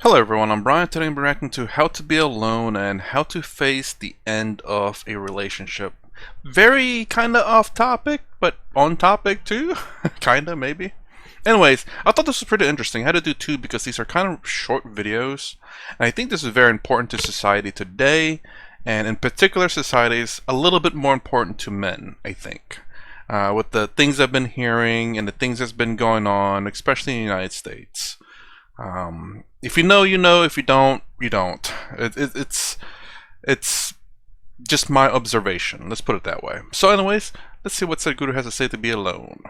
Hello everyone, I'm Brian. Today I'm reacting to how to be alone and how to face the end of a relationship. Very kinda off topic, but on topic too. Kinda, maybe. Anyways, I thought this was pretty interesting. I had to do two because these are kind of short videos. And I think this is very important to society today, and in particular societies, a little bit more important to men, I think. With the things I've been hearing and the things that's been going on, especially in the United States. If you know, you know. If you don't, you don't. It's just my observation. Let's put it that way. So, anyways, let's see what Sadhguru has to say to be alone.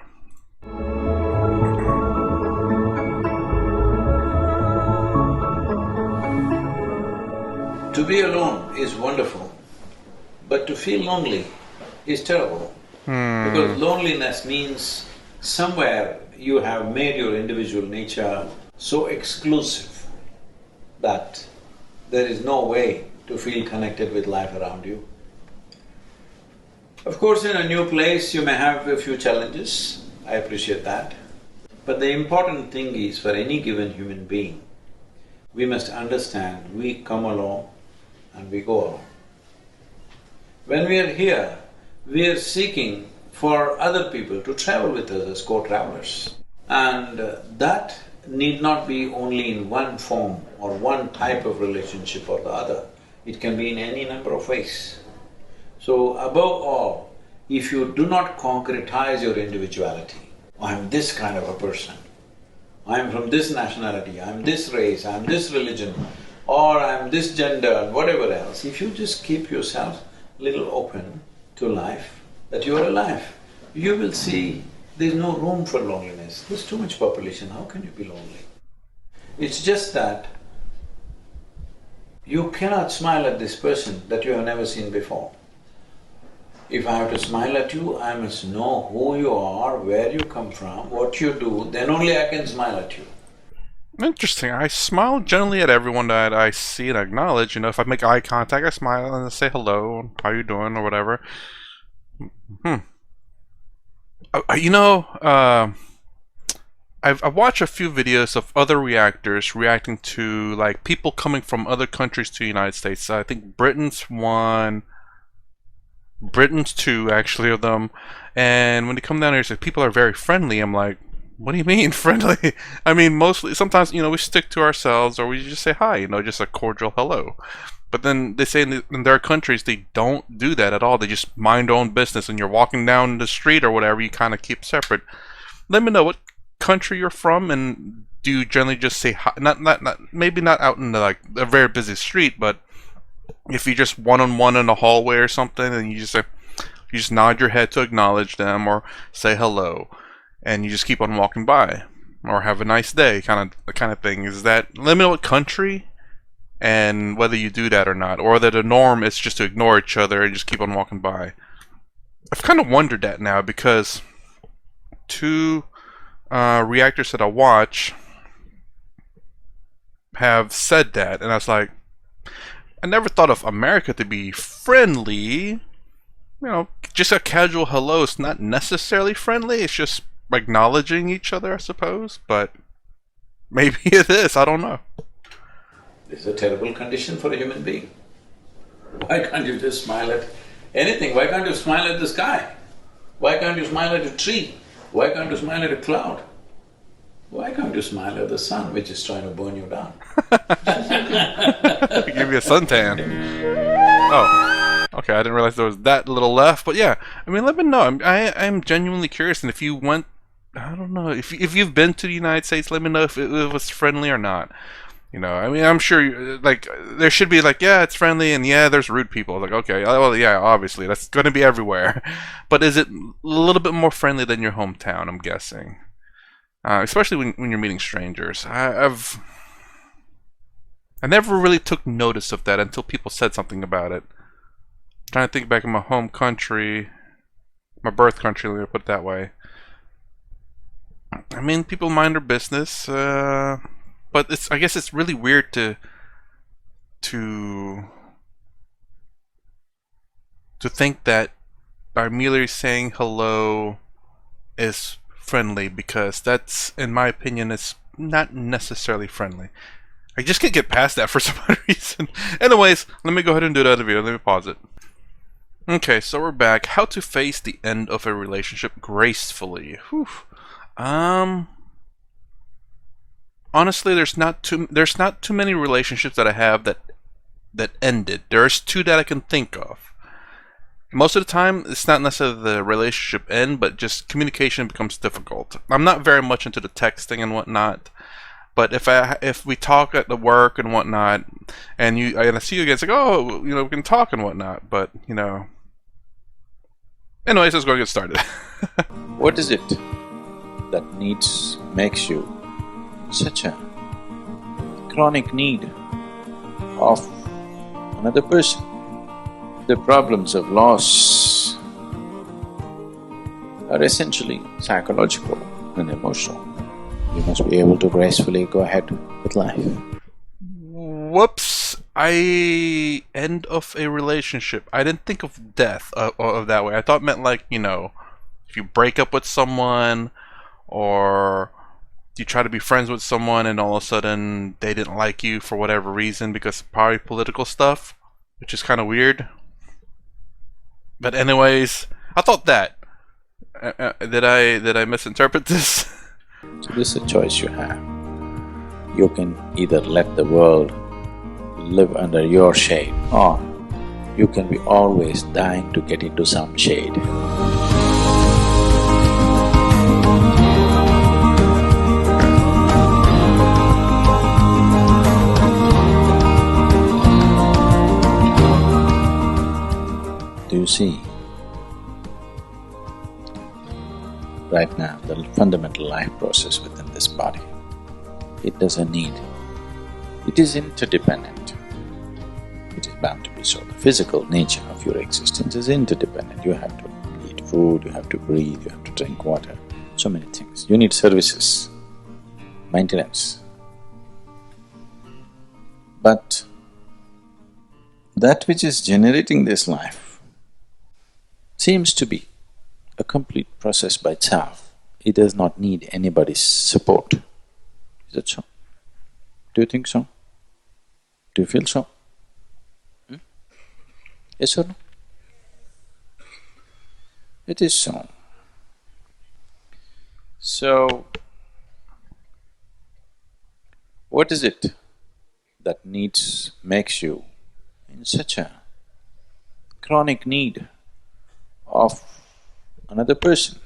To be alone is wonderful, but to feel lonely is terrible. Because loneliness means somewhere you have made your individual nature so exclusive that there is no way to feel connected with life around you. Of course, in a new place you may have a few challenges, I appreciate that. But the important thing is, for any given human being, we must understand we come alone and we go alone. When we are here, we are seeking for other people to travel with us as co-travelers. And that need not be only in one form or one type of relationship or the other. It can be in any number of ways. So above all, if you do not concretize your individuality, I'm this kind of a person, I'm from this nationality, I'm this race, I'm this religion, or I'm this gender and whatever else, if you just keep yourself little open to life, that you are alive, you will see there's no room for loneliness. There's too much population, how can you be lonely? It's just that you cannot smile at this person that you have never seen before. If I have to smile at you, I must know who you are, where you come from, what you do, then only I can smile at you. Interesting. I smile generally at everyone that I see and acknowledge. You know, if I make eye contact, I smile and I say hello, how you doing, or whatever. I've watched a few videos of other reactors reacting to like people coming from other countries to the United States. I think Britain's one, Britain's two actually of them. And when they come down here, it's like people are very friendly. I'm like, what do you mean friendly? I mean, mostly sometimes we stick to ourselves or we just say hi. Just a cordial hello. But then they say in their countries they don't do that at all. They just mind their own business. And you're walking down the street or whatever, you kind of keep separate. Let me know what country you're from, and do you generally just say hi? Maybe not out in like a very busy street, but if you just one-on-one in a hallway or something, and you just nod your head to acknowledge them or say hello, and you just keep on walking by or have a nice day, kind of thing. Is that, let me know what country and whether you do that or not, or that the norm is just to ignore each other and just keep on walking by. I've kind of wondered that now because two reactors that I watch have said that, and I was like, I never thought of America to be friendly. Just a casual hello is not necessarily friendly. It's just acknowledging each other, I suppose. But maybe it is. I don't know. This is a terrible condition for a human being. Why can't you just smile at anything? Why can't you smile at the sky? Why can't you smile at a tree? Why can't you smile at a cloud? Why can't you smile at the sun which is trying to burn you down? Give you a suntan. Oh, okay, I didn't realize there was that little left, but yeah, I mean, let me know. I'm genuinely curious, and if you went, I don't know, if you've been to the United States, let me know if it was friendly or not. I mean, I'm sure, like, there should be, like, yeah, it's friendly, and yeah, there's rude people. Like, okay, well, yeah, obviously, that's going to be everywhere. But is it a little bit more friendly than your hometown, I'm guessing? Especially when you're meeting strangers. I never really took notice of that until people said something about it. I'm trying to think back in my home country, my birth country, let me put it that way. I mean, people mind their business, but I guess it's really weird to think that by merely saying hello is friendly, because that's, in my opinion, it's not necessarily friendly. I just can't get past that for some odd reason. Anyways, let me go ahead and do the other video. Let me pause it. Okay, so we're back. How to face the end of a relationship gracefully. Whew. Honestly, there's not too many relationships that I have that ended. There's two that I can think of. Most of the time, it's not necessarily the relationship end, but just communication becomes difficult. I'm not very much into the texting and whatnot, but if we talk at the work and whatnot, and I see you again, it's like, oh, we can talk and whatnot, but anyways, let's go get started. What is it that makes you such a chronic need of another person? The problems of loss are essentially psychological and emotional. You must be able to gracefully go ahead with life. Whoops! End of a relationship. I didn't think of death of that way. I thought it meant like, if you break up with someone, or you try to be friends with someone and all of a sudden they didn't like you for whatever reason because of probably political stuff, which is kind of weird. But anyways, I thought that. Did I misinterpret this? So this is a choice you have. You can either let the world live under your shade, or you can be always dying to get into some shade. Do you see? Right now, the fundamental life process within this body, it doesn't need… it is interdependent. It is bound to be so. The physical nature of your existence is interdependent. You have to eat food, you have to breathe, you have to drink water, so many things. You need services, maintenance. But that which is generating this life seems to be a complete process by itself. It does not need anybody's support. Is that so? Do you think so? Do you feel so? Yes or no? It is so. So, what is it that makes you in such a chronic need of another person?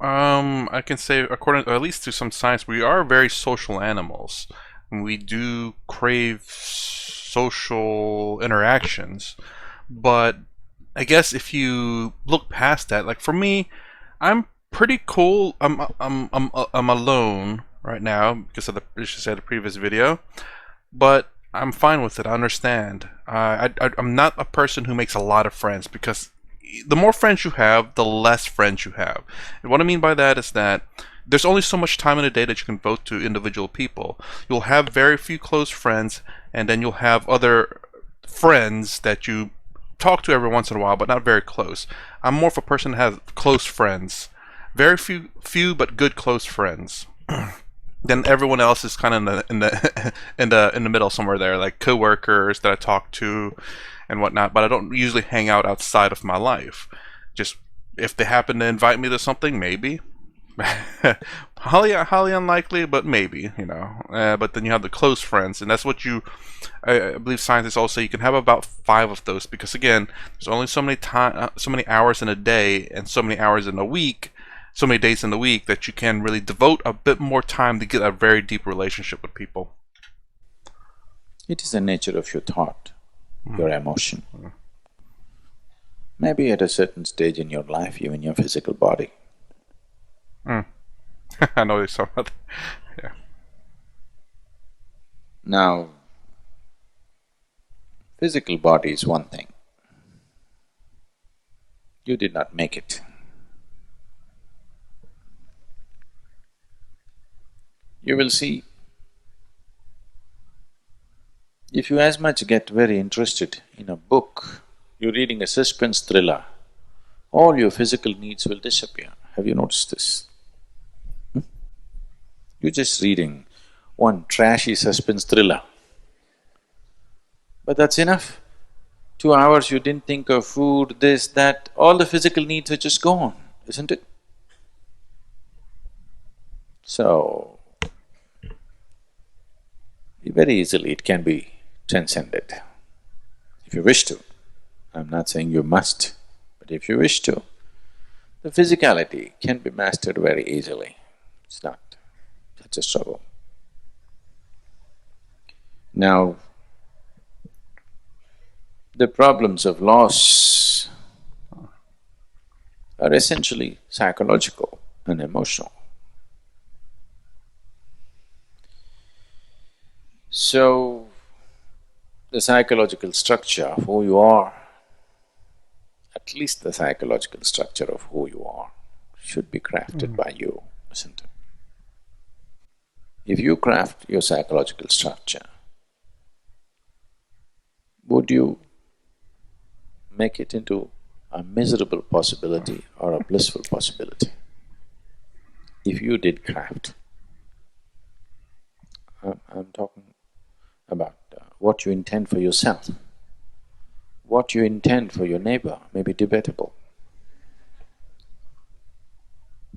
I can say, according at least to some science, we are very social animals. We do crave social interactions, but I guess if you look past that, like for me, I'm pretty cool. I'm alone right now because of the previous video, but I'm fine with it. I understand. I'm not a person who makes a lot of friends, because the more friends you have, the less friends you have. And what I mean by that is that there's only so much time in a day that you can devote to individual people. You'll have very few close friends, and then you'll have other friends that you talk to every once in a while, but not very close. I'm more of a person that has close friends. Very few but good close friends. Then everyone else is kind of in the middle somewhere there, like coworkers that I talk to and whatnot. But I don't usually hang out outside of my life. Just if they happen to invite me to something, maybe. highly unlikely, but maybe, but then you have the close friends, and that's what I believe scientists also say you can have about 5 of those, because again, there's only so many hours in a day and so many hours in a week, so many days in the week, that you can really devote a bit more time to get a very deep relationship with people. It is the nature of your thought, your emotion. Maybe at a certain stage in your life, even your physical body. I know you're talking about that. Yeah. Now, physical body is one thing. You did not make it. You will see, if you as much get very interested in a book, you're reading a suspense thriller, all your physical needs will disappear. Have you noticed this? You're just reading one trashy suspense thriller. But that's enough. 2 hours you didn't think of food, this, that, all the physical needs are just gone, isn't it? So, very easily it can be transcended, if you wish to. I'm not saying you must, but if you wish to, the physicality can be mastered very easily. It's not such a struggle. Now, the problems of loss are essentially psychological and emotional. So, the psychological structure of who you are, at least the psychological structure of who you are, should be crafted by you, isn't it? If you craft your psychological structure, would you make it into a miserable possibility or a blissful possibility? If you did craft, I'm talking about what you intend for yourself. What you intend for your neighbor may be debatable.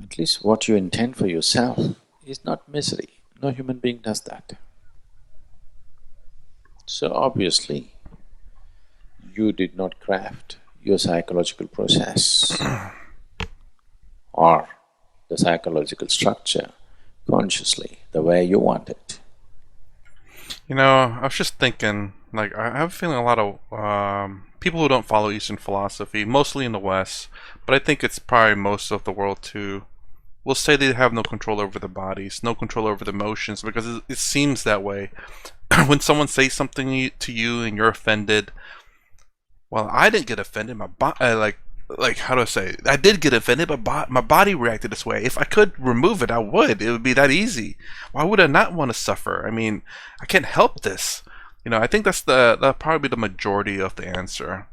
At least what you intend for yourself is not misery. No human being does that. So obviously, you did not craft your psychological process or the psychological structure consciously the way you want it. You know, I was just thinking, like, I have a feeling a lot of people who don't follow Eastern philosophy, mostly in the West, but I think it's probably most of the world too, will say they have no control over their bodies, no control over the emotions, because it seems that way. When someone says something to you and you're offended, well, I didn't get offended, my body, like how do I say? I did get offended, but my body reacted this way. If I could remove it, I would. It would be that easy. Why would I not want to suffer? I mean, I can't help this. You know, I think that's probably the majority of the answer.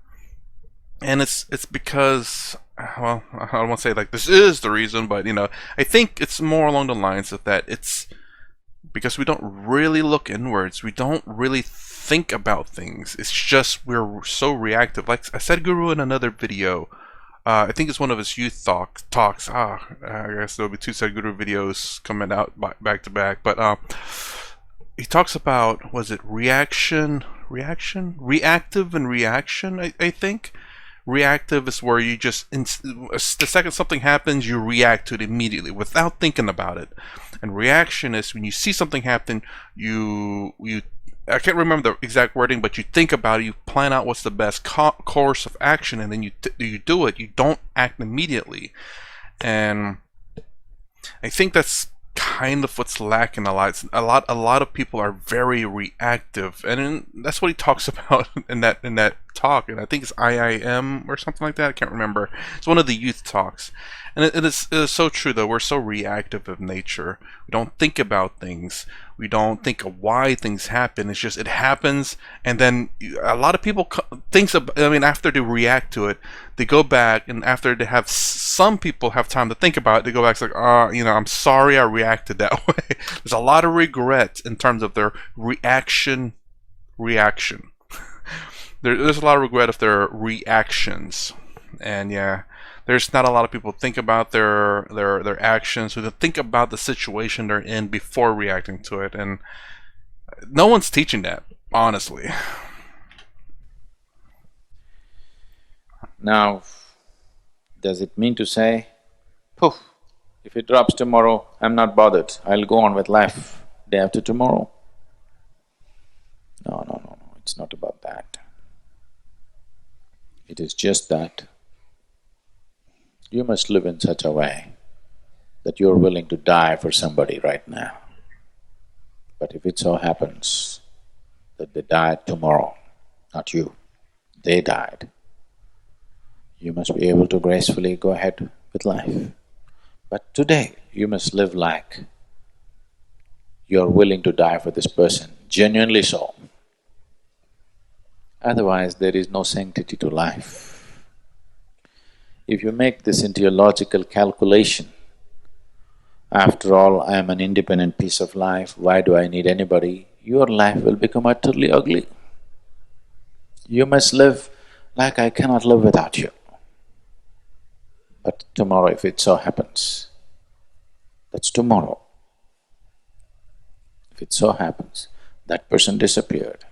And it's because, well, I don't want to say like this is the reason, but you know, I think it's more along the lines of that. It's because we don't really look inwards. We don't really think about things. It's just we're so reactive. Like I said, Sadhguru in another video, I think it's one of his youth talks. I guess there'll be two Sadhguru videos coming out back to back. But he talks about, was it reactive and reaction? I think reactive is where you just the second something happens, you react to it immediately without thinking about it. And reaction is when you see something happen, you I can't remember the exact wording, but you think about it, you plan out what's the best course of action, and then you do it. You don't act immediately, and I think that's kind of what's lacking a lot. A lot of people are very reactive, and that's what he talks about in that talk. And I think it's IIM or something like that. I can't remember. It's one of the youth talks, and it is so true though. We're so reactive of nature. We don't think about things. We don't think of why things happen. It's just it happens, and then a lot of people after they react to it, they go back, and after they have some people have time to think about it, they go back and like, you know, I'm sorry I reacted that way. There's a lot of regret in terms of their reaction. There's a lot of regret of their reactions, and yeah. There's not a lot of people think about their actions, who think about the situation they're in before reacting to it, and no one's teaching that, honestly. Now, does it mean to say, poof, if it drops tomorrow, I'm not bothered, I'll go on with life day after tomorrow? No, it's not about that. It is just that you must live in such a way that you're willing to die for somebody right now. But if it so happens that they died tomorrow, not you, they died, you must be able to gracefully go ahead with life. But today, you must live like you're willing to die for this person, genuinely so. Otherwise, there is no sanctity to life. If you make this into a logical calculation, After all, I am an independent piece of life, why do I need anybody? Your life will become utterly ugly. You must live like I cannot live without you. But tomorrow, if it so happens, that's tomorrow. If it so happens, that person disappeared,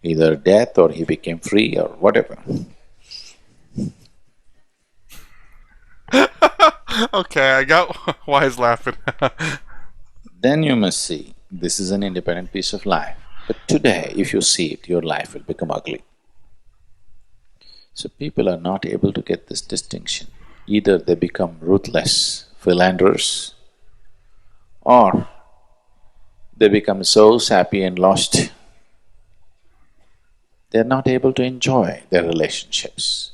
either death or he became free or whatever. Okay, I got why he's laughing. Then you must see, this is an independent piece of life. But today, if you see it, your life will become ugly. So people are not able to get this distinction. Either they become ruthless philanderers, or they become so sappy and lost, they're not able to enjoy their relationships.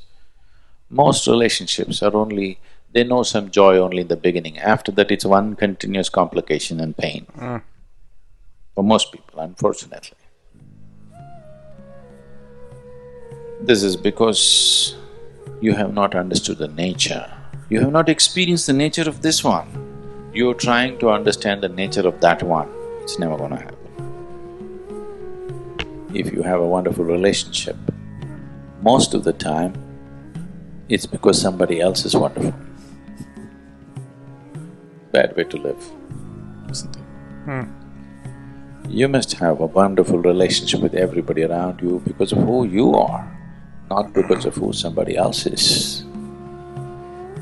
Most relationships are only… they know some joy only in the beginning, after that it's one continuous complication and pain. For most people, unfortunately. This is because you have not understood the nature. You have not experienced the nature of this one. You're trying to understand the nature of that one. It's never gonna happen. If you have a wonderful relationship, most of the time, it's because somebody else is wonderful. Bad way to live, isn't it? You must have a wonderful relationship with everybody around you because of who you are, not because of who somebody else is.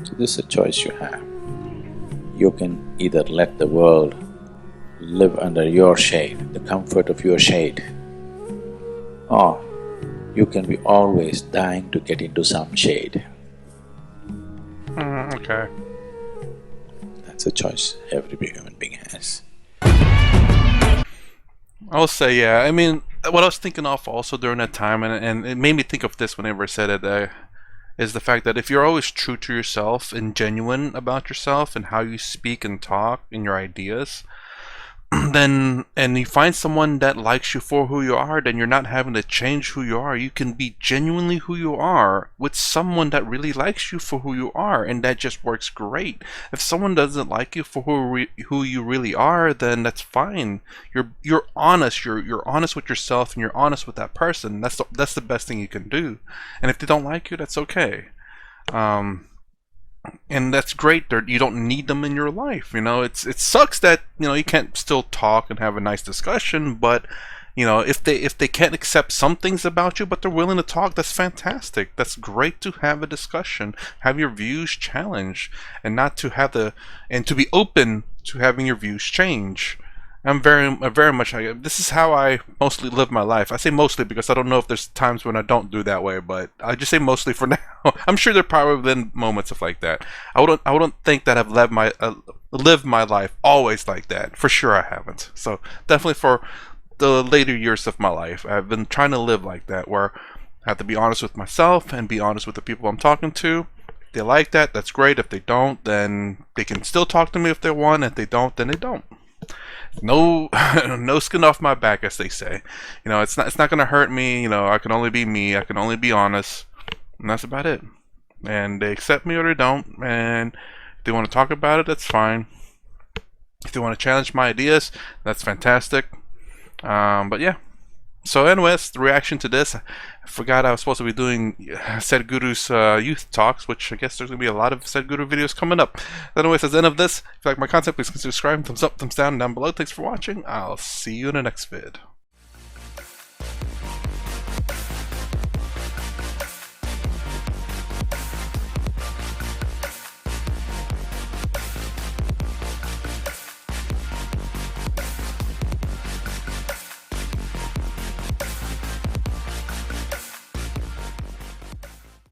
So this is a choice you have. You can either let the world live under your shade, the comfort of your shade, or you can be always dying to get into some shade. Okay. That's a choice every human being has. I'll say, yeah. I mean, what I was thinking of also during that time, and it made me think of this whenever I said it, is the fact that if you're always true to yourself and genuine about yourself and how you speak and talk and your ideas, then, and you find someone that likes you for who you are, then you're not having to change who you are. You can be genuinely who you are with someone that really likes you for who you are, and that just works great. If someone doesn't like you for who you really are, then that's fine. You're honest. You're honest with yourself, and you're honest with that person. That's the best thing you can do. And if they don't like you, that's okay. And that's great. You don't need them in your life. You know, it sucks that you can't still talk and have a nice discussion. But if they can't accept some things about you, but they're willing to talk, that's fantastic. That's great to have a discussion, have your views challenged, and not to have and to be open to having your views change. I'm very much. This is how I mostly live my life. I say mostly because I don't know if there's times when I don't do that way, but I just say mostly for now. I'm sure there probably been moments of like that. I wouldn't think that I've lived my life always like that. For sure, I haven't. So definitely for the later years of my life, I've been trying to live like that, where I have to be honest with myself and be honest with the people I'm talking to. If they like that, that's great. If they don't, then they can still talk to me if they want. If they don't, then they don't. No, no skin off my back, as they say. It's not gonna hurt me. I can only be me. I can only be honest, and that's about it. And they accept me or they don't. And if they want to talk about it, that's fine. If they want to challenge my ideas, that's fantastic. But yeah. So anyways, the reaction to this, I forgot I was supposed to be doing Sadhguru's youth talks, which I guess there's going to be a lot of Sadhguru videos coming up. Anyways, that's the end of this. If you like my content, please consider subscribing, thumbs up, thumbs down below. Thanks for watching. I'll see you in the next vid.